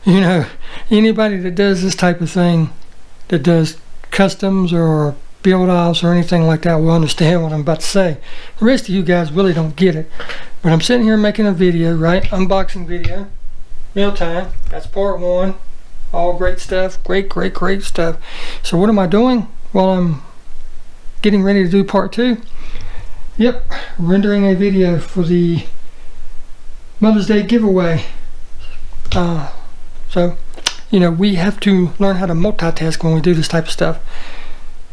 You know, anybody that does this type of thing, that does customs or build offs or anything like that, will understand what I'm about to say. The rest of you guys really don't get it. But I'm sitting here making a video, right? Unboxing video. Mealtime. That's part one. All great stuff. Great stuff. So what am I doing while I'm getting ready to do part two? Yep, rendering a video for the Mother's Day giveaway. So, you know, we have to learn how to multitask when we do this type of stuff.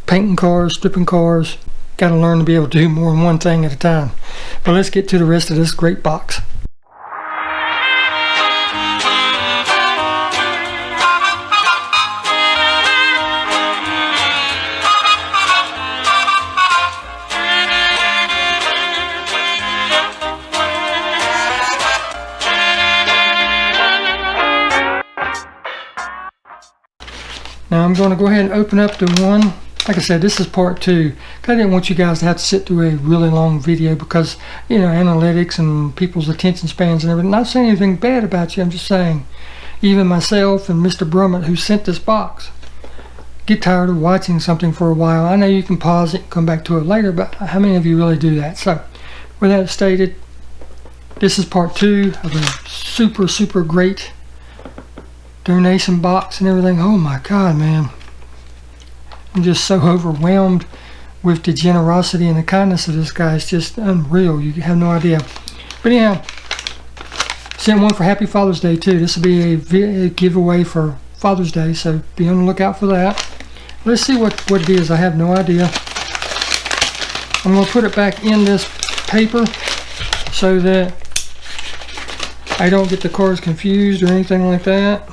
Painting cars, stripping cars. Got to learn to be able to do more than one thing at a time. But let's get to the rest of this great box. Now I'm going to go ahead and open up the one. Like I said, this is part two. I didn't want you guys to have to sit through a really long video because, you know, analytics and people's attention spans and everything. Not saying anything bad about you. I'm just saying, even myself and Mr. Brummett, who sent this box, get tired of watching something for a while. I know you can pause it and come back to it later, but how many of you really do that? So, with that stated, this is part two of a super great donation box and everything. Oh my God, man. I'm just so overwhelmed with the generosity and the kindness of this guy. It's just unreal. You have no idea. But anyhow, sent one for Happy Father's Day too. This will be a giveaway for Father's Day, so be on the lookout for that. Let's see what it is. I have no idea. I'm going to put it back in this paper so that I don't get the cards confused or anything like that.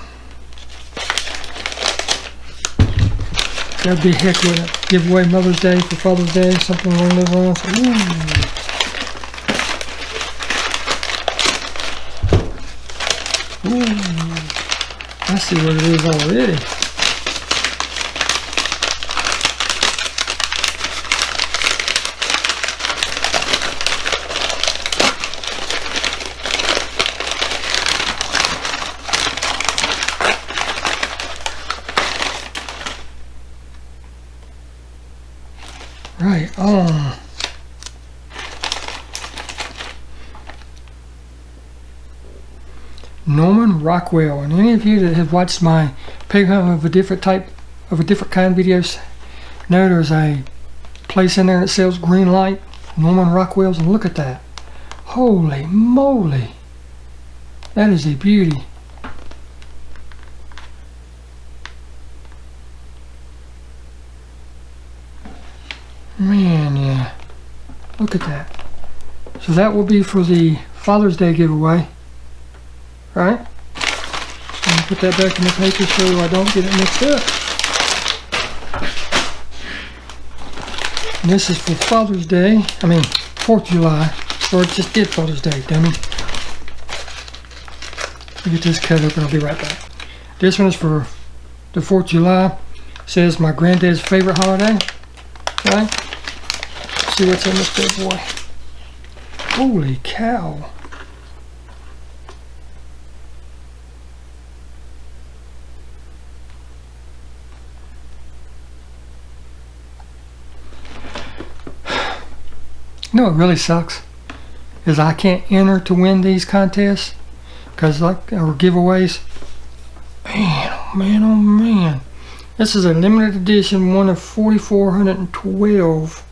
That'd be heck with it. Giveaway Mother's Day for Father's Day, something along those lines. I see what it is already. Right on. Norman Rockwell, and any of you that have watched my pig hunt of a different kind videos know there's a place in there that sells green light, Norman Rockwell's, and look at that. Holy moly. That is a beauty. Man, yeah. Look at that. So that will be for the Father's Day giveaway. Right? I'm going to put that back in the paper so I don't get it mixed up. And this is for Father's Day. 4th of July. Or it just did Father's Day, dummy. Let me get this cut open. I'll be right back. This one is for the 4th of July. It says my granddad's favorite holiday. Right? See what's in this big boy. Holy cow. You know what really sucks? Is I can't enter to win these contests. Because or giveaways. Man, oh man, oh man. This is a limited edition, one of 4,412.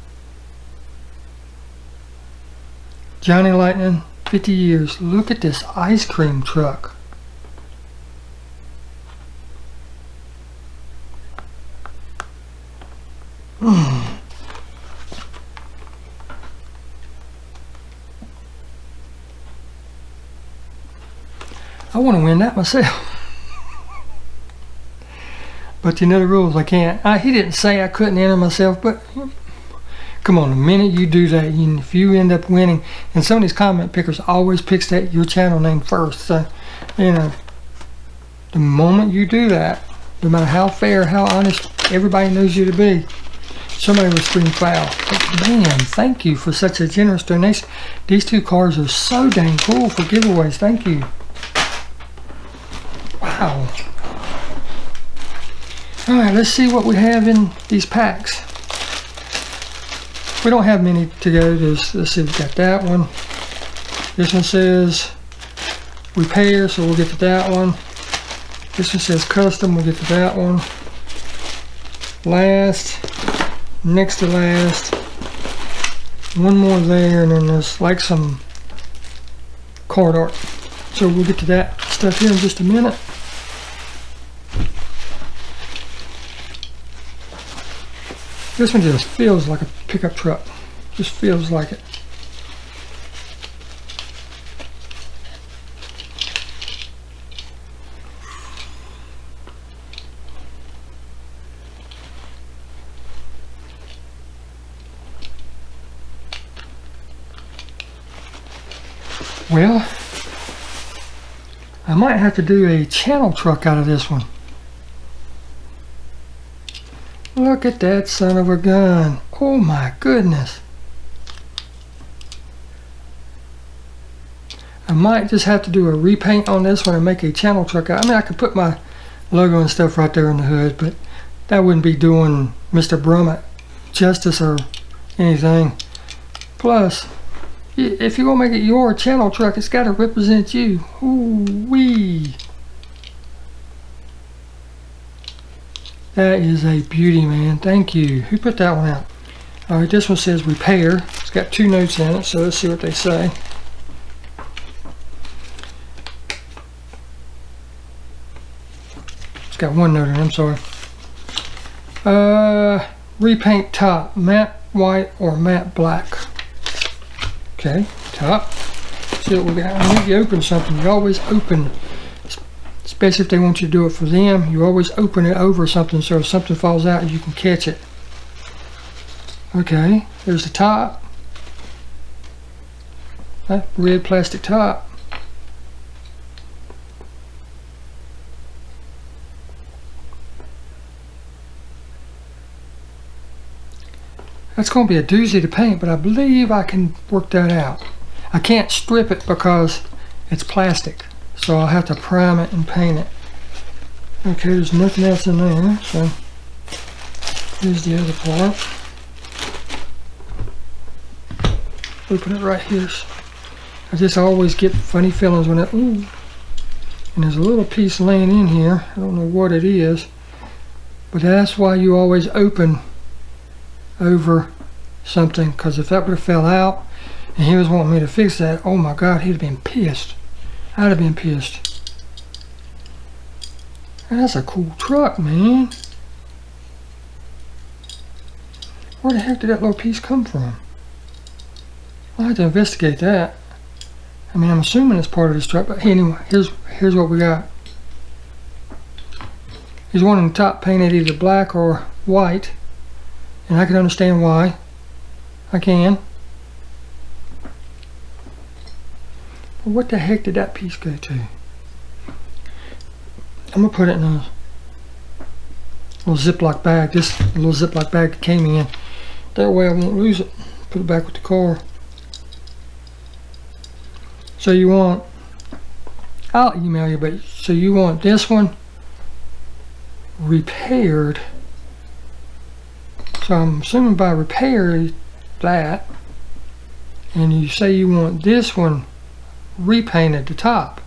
Johnny Lightning, 50 years. Look at this ice cream truck. I want to win that myself. But you know the rules, I can't. He didn't say I couldn't enter myself, but come on, the minute you do that, if you end up winning, and some of these comment pickers always picks your channel name first, so, you know, the moment you do that, no matter how fair, how honest everybody knows you to be, somebody will scream foul. But man, thank you for such a generous donation. These two cars are so dang cool for giveaways. Thank you. Wow. Wow. Alright, let's see what we have in these packs. We don't have many to go. Let's see, we've got that one. This one says repair, so we'll get to that one. This one says custom, we'll get to that one. Last, next to last, one more there, and then there's like some card art. So we'll get to that stuff here in just a minute. This one just feels like a pickup truck. Just feels like it. Well, I might have to do a channel truck out of this one. Look at that son of a gun. Oh my goodness. I might just have to do a repaint on this one and make a channel truck out. I mean, I could put my logo and stuff right there in the hood, but that wouldn't be doing Mr. Brummett justice or anything. Plus, if you're gonna make it your channel truck, it's got to represent you. Ooh-wee. That is a beauty, man. Thank you. Who put that one out? Alright, this one says repair. It's got 2 notes in it, so let's see what they say. It's got 1 note in it, I'm sorry. Repaint top, matte white or matte black. Okay, top. See what we got. When you open something, you always open, especially if they want you to do it for them, you always open it over something so if something falls out, you can catch it. Okay, there's the top. That red plastic top. That's going to be a doozy to paint, but I believe I can work that out. I can't strip it because it's plastic, so I'll have to prime it and paint it. Okay, there's nothing else in there, so here's the other part. Open it right here. I just always get funny feelings when it, ooh. And there's a little piece laying in here. I don't know what it is, but that's why you always open over something, because if that would have fell out and he was wanting me to fix that, oh my god, he'd have been pissed. I'd have been pissed. And that's a cool truck, man. Where the heck did that little piece come from? I'll have to investigate that. I mean, I'm assuming it's part of this truck, but anyway, here's what we got. He's wanting the top painted either black or white, and I can understand why. I can. But what the heck did that piece go to? I'm gonna put it in a little Ziploc bag. This little Ziploc bag came in. That way I won't lose it. Put it back with the car. So you want, I'll email you, but so you want this one repaired. So I'm assuming by repair that, and you say you want this one repainted the top,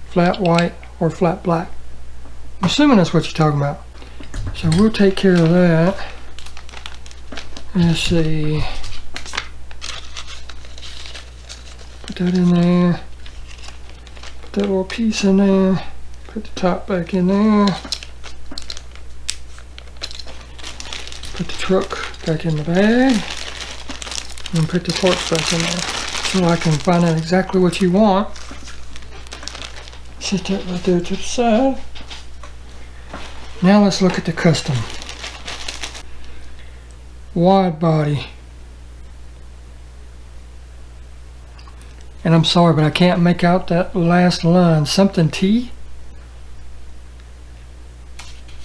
flat white or flat black. I'm assuming that's what you're talking about. So we'll take care of that. Let's see. Put that in there. Put that little piece in there. Put the top back in there. Put the truck back in the bag. And put the parts back in there. So I can find out exactly what you want. Set that right there to the side. Now let's look at the custom. Wide body. And I'm sorry, but I can't make out that last line. Something T?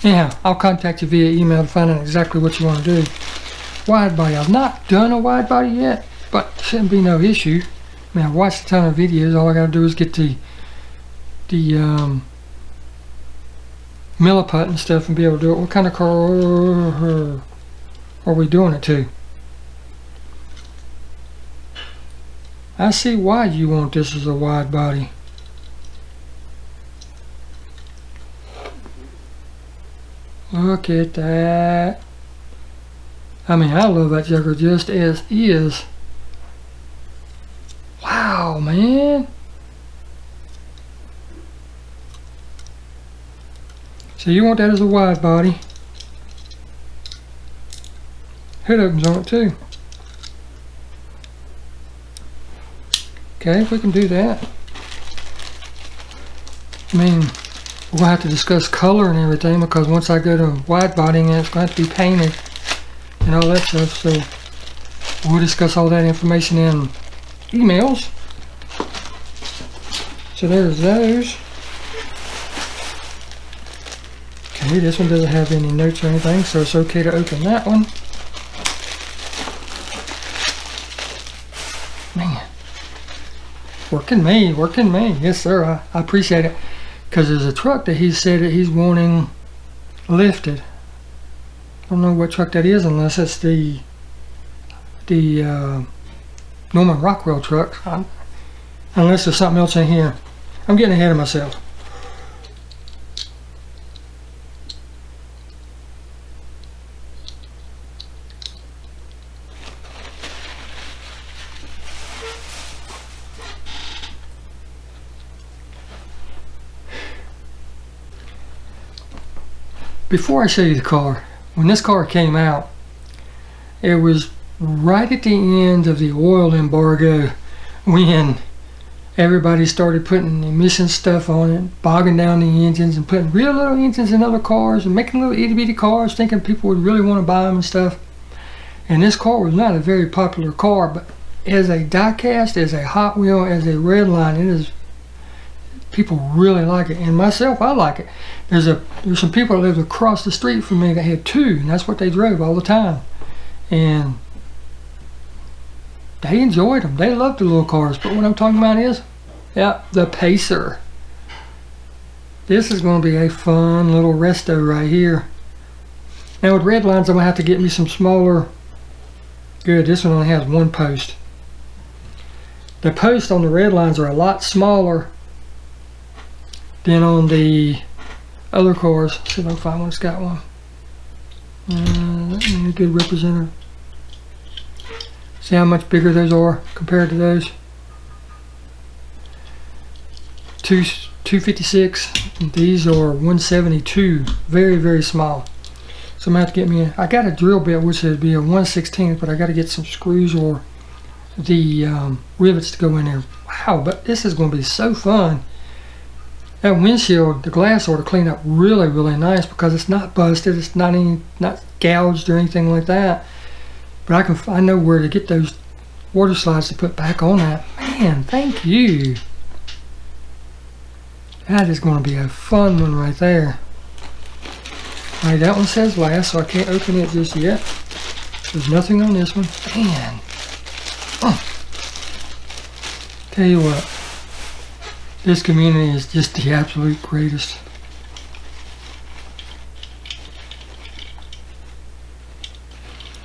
Anyhow, I'll contact you via email to find out exactly what you want to do. Wide body. I've not done a wide body yet, but shouldn't be no issue. I mean, I've watched a ton of videos. All I got to do is get the milliput and stuff and be able to do it. What kind of car are we doing it to? I see why you want this as a wide body. Look at that. I mean, I love that Joker just as is. Wow, man. So you want that as a wide body. Hood opens on it too. Okay, if we can do that. I mean, we'll have to discuss color and everything, because once I go to wide bodying it, it's going to have to be painted and all that stuff. So we'll discuss all that information in emails. So there's those. Okay, this one doesn't have any notes or anything, so it's okay to open that one. Man, working me. Yes, sir. I appreciate it, because there's a truck that he said that he's wanting lifted. I don't know what truck that is, unless it's the Norman Rockwell truck. Unless there's something else in here. I'm getting ahead of myself. Before I show you the car, when this car came out, it was right at the end of the oil embargo, when everybody started putting emission stuff on it, bogging down the engines and putting real little engines in other cars and making little itty bitty cars, thinking people would really want to buy them and stuff. And this car was not a very popular car, but as a diecast, as a Hot Wheel, as a Redline, it is, people really like it, and myself, I like it. There's some people that live across the street from me that had two, and that's what they drove all the time, and they enjoyed them. They loved the little cars. But what I'm talking about is, yeah, the Pacer. This is going to be a fun little resto right here. Now with Redlines, I'm going to have to get me some smaller. Good, this one only has one post. The posts on the Redlines are a lot smaller than on the other cars. Let's see if I can find one that's got one. That may be a good representative. See how much bigger those are compared to those. 256. These are 172. Very, very small. So I'm going to have to get me I got a drill bit, which would be a 1/16, but I got to get some screws or the rivets to go in there. Wow, but this is going to be so fun. That windshield, the glass ought to clean up really, really nice, because it's not busted, it's not gouged or anything like that. But I know where to get those water slides to put back on that. Man, thank you. That is going to be a fun one right there. Alright, that one says last, so I can't open it just yet. There's nothing on this one. Man. Tell you what. This community is just the absolute greatest.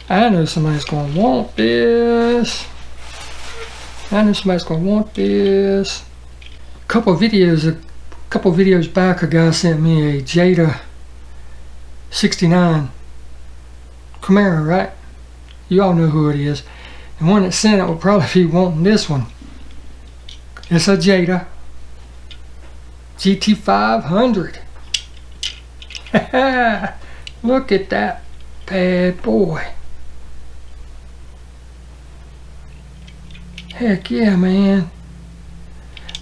I know somebody's going to want this. I know somebody's going to want this. A couple videos back, a guy sent me a Jada 69 Camaro, right? You all know who it is. The one that sent it will probably be wanting this one. It's a Jada GT500. Look at that bad boy. Heck yeah, man.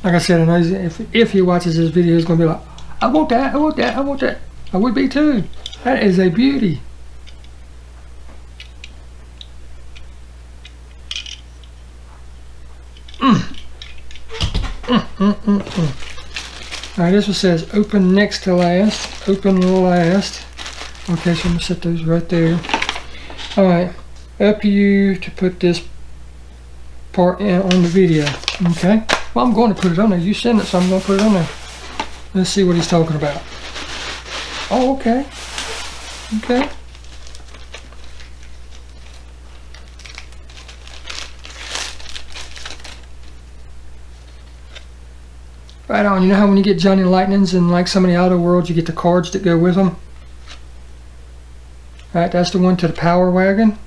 Like I said, I know if he watches this video, he's going to be like, I want that, I want that, I want that. I would be too. That is a beauty. Alright, this one says open next to last. Open last. Okay, so I'm going to set those right there. Alright, up to you to put this part in on the video. Okay, well, I'm going to put it on there. You send it, so I'm going to put it on there. Let's see what he's talking about. Oh, okay. Okay. Right on. You know how when you get Johnny Lightnings in like some of the auto worlds, you get the cards that go with them? Alright, that's the one to the Power Wagon.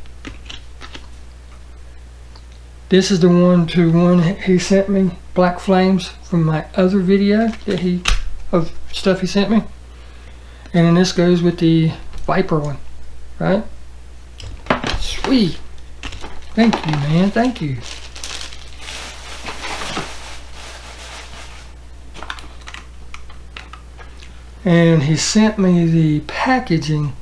This is the one he sent me, Black Flames, from my other video that of stuff he sent me. And then this goes with the Viper one, right? Sweet. Thank you, man. Thank you. And he sent me the packaging.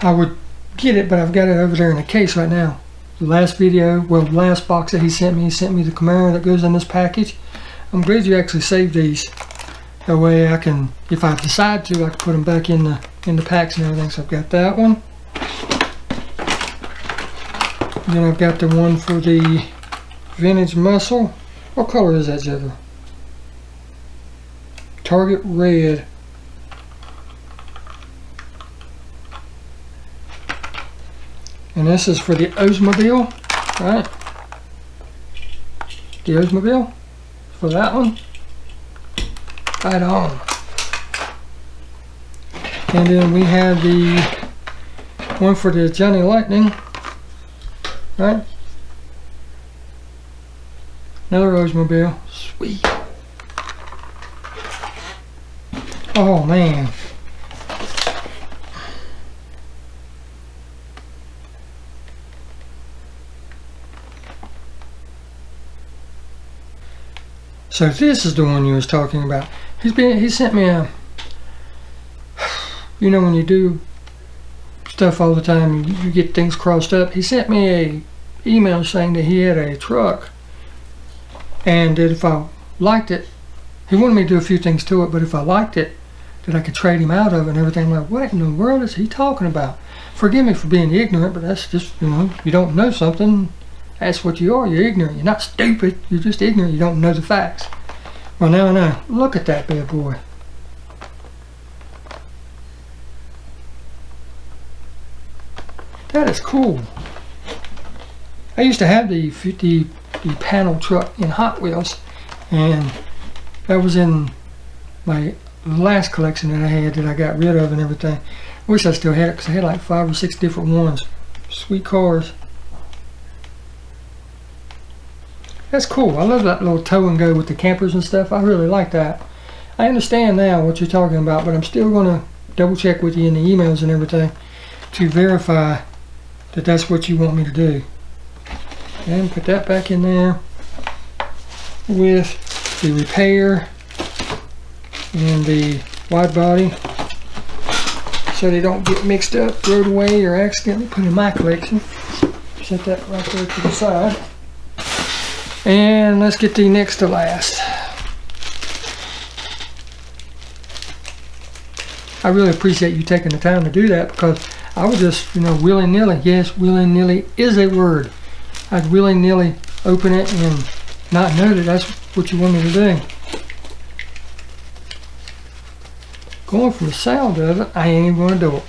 I would get it, but I've got it over there in a case right now. The last video, well, the last box that he sent me the Camaro that goes in this package. I'm glad you actually saved these. That way I can, if I decide to, I can put them back in the packs and everything. So I've got that one. And then I've got the one for the Vintage Muscle. What color is that, Joker? Target Red. And this is for the Oldsmobile, right? The Oldsmobile for that one. Right on. And then we have the one for the Johnny Lightning, right? Another Oldsmobile. Sweet. Oh man. So this is the one you was talking about. He sent me a, you know when you do stuff all the time, you get things crossed up. He sent me a email saying that he had a truck and that if I liked it, he wanted me to do a few things to it, but if I liked it, that I could trade him out of it and everything. I'm like, what in the world is he talking about? Forgive me for being ignorant, but that's just, you know, you don't know something. That's what you are. You're ignorant. You're not stupid. You're just ignorant. You don't know the facts. Well, now I know. Look at that bad boy. That is cool. I used to have the panel truck in Hot Wheels, and that was in my last collection that I had that I got rid of and everything. I wish I still had it because I had like 5 or 6 different ones. Sweet cars. That's cool. I love that little tow and go with the campers and stuff. I really like that. I understand now what you're talking about, but I'm still going to double check with you in the emails and everything to verify that that's what you want me to do. And put that back in there with the repair and the wide body so they don't get mixed up, thrown away, or accidentally put in my collection. Set that right there to the side. And let's get the next to last. I really appreciate you taking the time to do that because I was just, you know, willy-nilly. Yes, willy-nilly is a word. I'd willy-nilly open it and not know that that's what you want me to do. Going from the sound of it, I ain't even going to do it.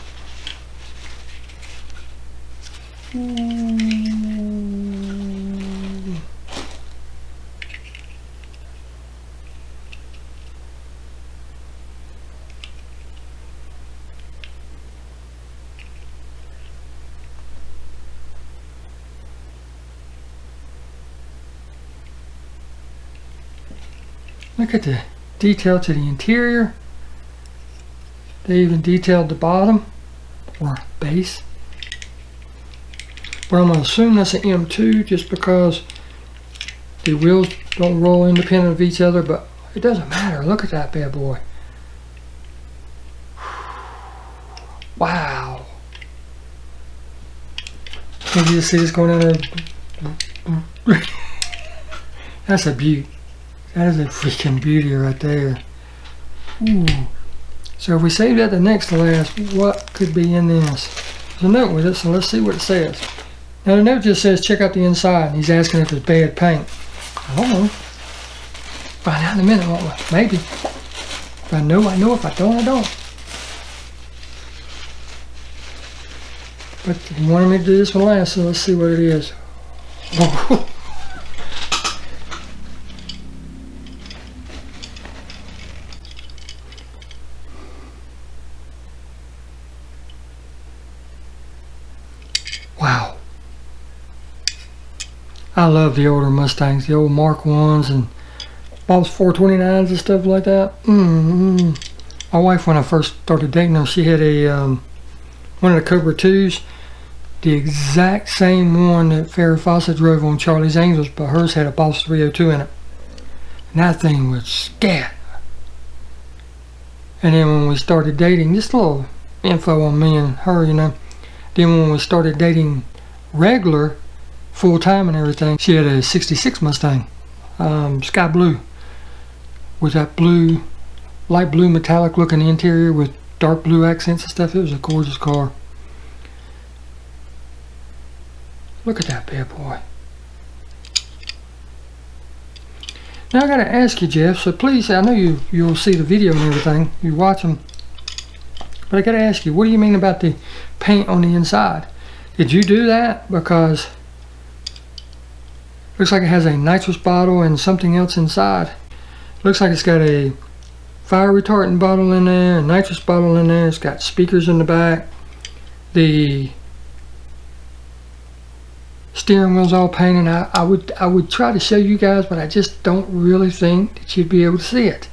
Look at the detail to the interior. They even detailed the bottom or base. But I'm going to assume that's an M2 just because the wheels don't roll independent of each other, but it doesn't matter. Look at that bad boy. Wow. Can you just see this going down there? That's a beaut. That is a freaking beauty right there. Ooh. So if we save that to next to last, what could be in this? There's a note with it, so let's see what it says. Now the note just says, check out the inside, and he's asking if it's bad paint. I don't know. Find out in a minute, won't we? Maybe. If I know, I know. If I don't, I don't. But he wanted me to do this one last, so let's see what it is. Wow. I love the older Mustangs, the old Mark 1s and Bob's 429s and stuff like that. My wife, when I first started dating her, she had a one of the Cobra 2s, the exact same one that Farrah Fawcett drove on Charlie's Angels, but hers had a Boss 302 in it. And that thing was scat. And then when we started dating, just a little info on me and her, you know. Then when we started dating regular, full-time and everything, she had a 66 Mustang, sky blue, with that blue, light blue metallic looking interior with dark blue accents and stuff. It was a gorgeous car. Look at that bad boy. Now I gotta ask you, Jeff, so please, I know you'll see the video and everything, you watch them, but I gotta ask you, what do you mean about the paint on the inside? Did you do that? Because looks like it has a nitrous bottle and something else inside. Looks like it's got a fire retardant bottle in there, a nitrous bottle in there. It's got speakers in the back. The steering wheel's all painted. I would try to show you guys, but I just don't really think that you'd be able to see it.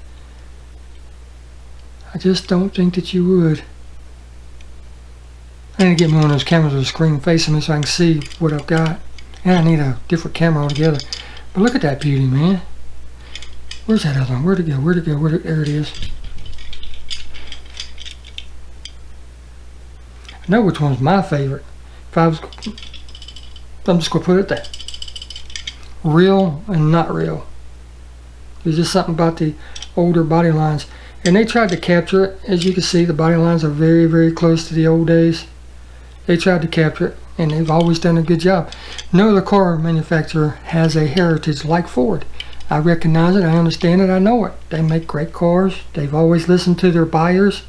I just don't think that you would. I need to get me one of those cameras with a screen facing me so I can see what I've got. And I need a different camera altogether. But look at that beauty, man. Where's that other one? Where'd it go? Where'd it go? There it is. I know which one's my favorite. I'm just going to put it there. Real and not real. There's just something about the older body lines. And they tried to capture it. As you can see, the body lines are very, very close to the old days. They tried to capture it, and they've always done a good job. No other car manufacturer has a heritage like Ford. I recognize it, I understand it, I know it. They make great cars. They've always listened to their buyers,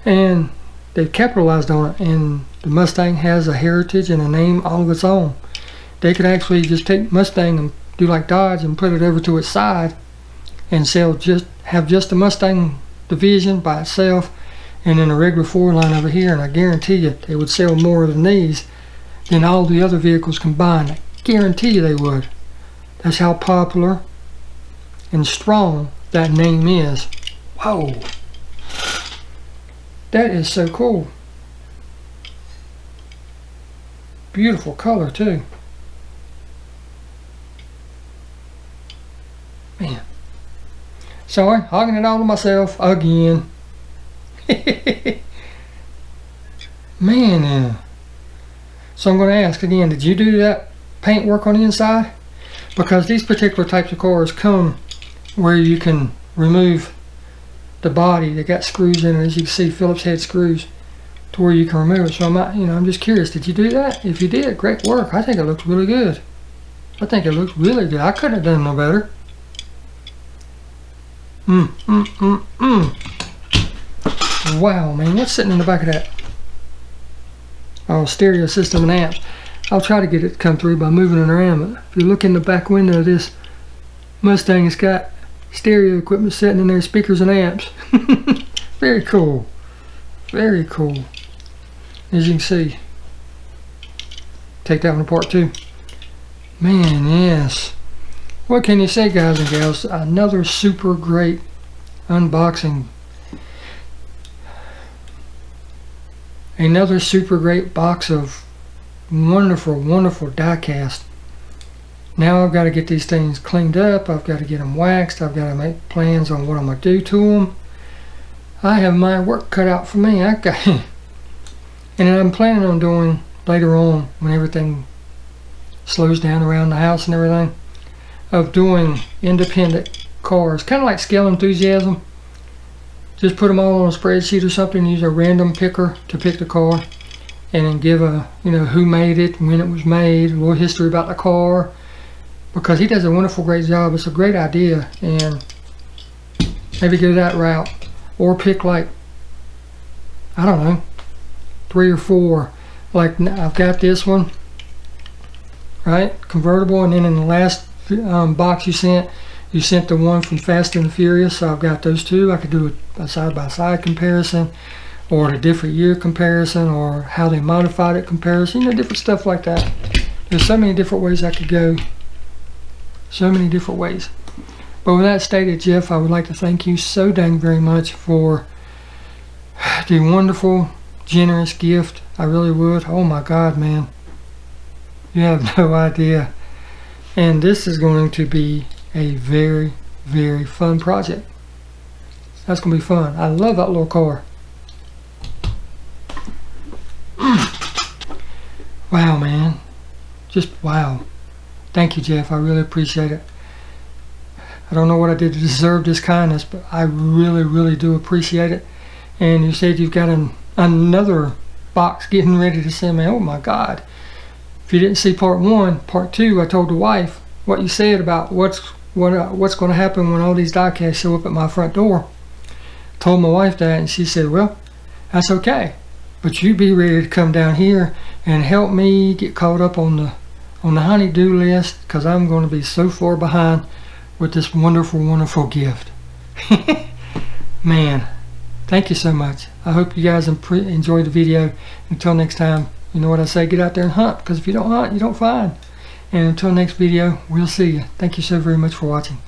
and they've capitalized on it. And the Mustang has a heritage and a name all of its own. They could actually just take Mustang and do like Dodge and put it over to its side and have just the Mustang division by itself, and then a regular Ford line over here, and I guarantee you they would sell more than these than all the other vehicles combined. I guarantee you they would. That's how popular and strong that name is. Whoa. That is so cool. Beautiful color too. Man. Sorry, hogging it all to myself again. Man, so I'm going to ask again, did you do that paint work on the inside? Because these particular types of cars come where you can remove the body. They got screws in it, as you can see, Phillips head screws, to where you can remove it. So I'm just curious, did you do that? If you did, great work. I think it looks really good. I think it looks really good. I couldn't have done no better. Wow, man, what's sitting in the back of that? Oh, stereo system and amps. I'll try to get it to come through by moving it around, but if you look in the back window of this Mustang, it's got stereo equipment sitting in there, speakers and amps. Very cool. Very cool. As you can see. Take that one apart too. Man, yes. What can you say, guys and gals? Another super great unboxing. Another super great box of wonderful, wonderful diecast. Now I've got to get these things cleaned up. I've got to get them waxed. I've got to make plans on what I'm going to do to them. I have my work cut out for me. And I'm planning on doing later on, when everything slows down around the house and everything, of doing independent cars, kind of like Scale Enthusiasm. Just put them all on a spreadsheet or something, use a random picker to pick the car, and then give a, who made it, when it was made, a little history about the car, because he does a wonderful, great job. It's a great idea, and maybe go that route, or pick like, I don't know, 3 or 4 Like I've got this one, right, convertible, and then in the last box you sent the one from Fast and the Furious. So I've got those two. I could do a side-by-side comparison, or a different year comparison, or how they modified it comparison, different stuff like that. There's so many different ways I could go, so many different ways. But with that stated, Jeff, I would like to thank you so dang very much for the wonderful, generous gift. I really would. Oh my God, man, you have no idea. And this is going to be a very, very fun project. That's going to be fun. I love that little car. Wow, man. Just wow. Thank you, Jeff. I really appreciate it. I don't know what I did to deserve this kindness, but I really, really do appreciate it. And you said you've got another box getting ready to send me. Oh my God. If you didn't see part 1, part 2, I told the wife what you said about what's going to happen when all these diecasts show up at my front door. Told my wife that, and she said, well, that's okay, but you be ready to come down here and help me get caught up on the honey-do list, because I'm going to be so far behind with this wonderful, wonderful gift. Man, thank you so much. I hope you guys enjoyed the video. Until next time, you know what I say, get out there and hunt, because if you don't hunt, you don't find. And until next video, we'll see you. Thank you so very much for watching.